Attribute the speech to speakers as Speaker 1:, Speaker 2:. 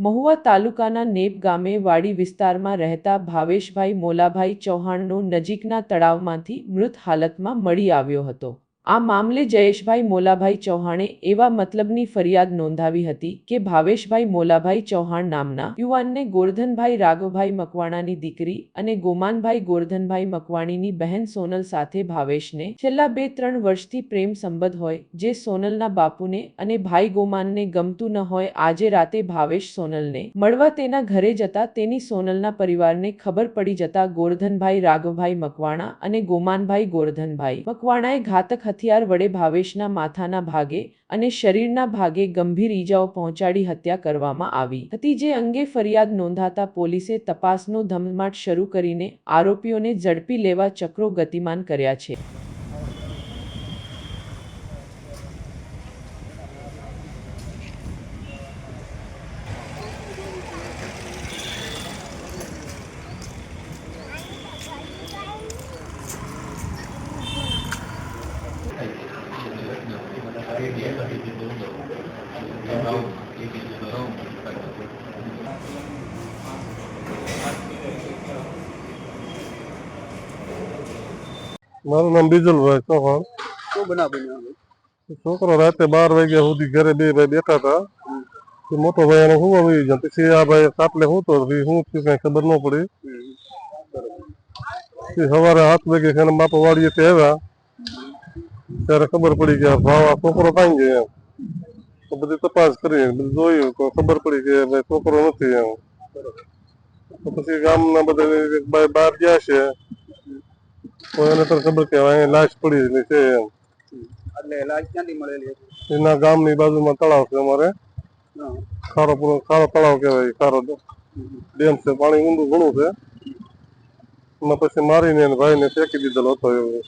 Speaker 1: મહુવા તાલુકાના નેપ ગામે વાડી વિસ્તારમાં રહેતા ભાવેશભાઈ મોલાભાઈ ચૌહાણનો નજીકના તળાવમાંથી મૃત હાલતમાં મળી આવ્યો હતો। આ મામલે જયેશભાઈ મોલાભાઈ ચૌહાણે એવા મતલબની ફરિયાદ નોંધાવી હતી કે ભાવેશભાઈ મોલાભાઈ ચૌહાણ નામના યુવાનને ગોરધનભાઈ રાઘવભાઈ મકવાણાની દીકરી અને ગોમાનભાઈ ગોરધનભાઈ મકવાણીની બહેન સોનલ સાથે ભાવેશને છેલ્લા 2-3 વર્ષથી પ્રેમ સંબંધ હોય, જે સોનલના બાપુને અને ભાઈ ગોમાનને ગમતું ન હોય। આજે રાતે ભાવેશ સોનલને મળવા તેના ઘરે જતા તેની સોનલના પરિવારને ખબર પડી જતા ગોરધનભાઈ રાઘવભાઈ મકવાણા અને ગોમાનભાઈ ગોરધનભાઈ મકવાણાએ ઘાતક હથિયાર વડે ભાવેશના માથાના ભાગે અને શરીરના ભાગે ગંભીર ઈજાઓ પહોંચાડી હત્યા કરવામાં આવી હતી, જે અંગે ફરિયાદ નોંધાતા પોલીસે તપાસનો ધમધમાટ શરૂ કરીને આરોપીઓને ઝડપી લેવા ચક્રો ગતિમાન કર્યા છે।
Speaker 2: મારું નામ બીજલભાઈ ચૌહાણ।
Speaker 3: શું બનાવ બન્યો?
Speaker 2: છોકરો રાતે 12 વાગ્યા સુધી ઘરે બે ભાઈ બેઠા હતા। મોટો ભાઈ એને હું આવી ગયા, પછી આ ભાઈ કાટલે હું તો હું કઈ ખબર ન પડી। સવારે 7 વાગે એના બાપા વાડીએથી આવ્યા ત્યારે ખબર પડી કે ભાવ છોકરો કાંઈ ગયો એમ। તો બધી તપાસ કરી જોયું તો ખબર પડી કે ભાઈ છોકરો નથી એમ। તો પછી ગામના બધા બહાર ગયા છે તો એને તો ખબર કે અહીંયા લાશ પડી છે એમ।
Speaker 3: એટલે લાશ ક્યાંથી મળેલી હતી?
Speaker 2: એના ગામની બાજુમાં તળાવ છે અમારે, ખારો તળાવ કહેવાય, ખારો ડેમ છે, પાણી ઊંડું ઘણું છે। એમાં પછી મારીને ભાઈને ફેંકી દીધેલો હતો એવું।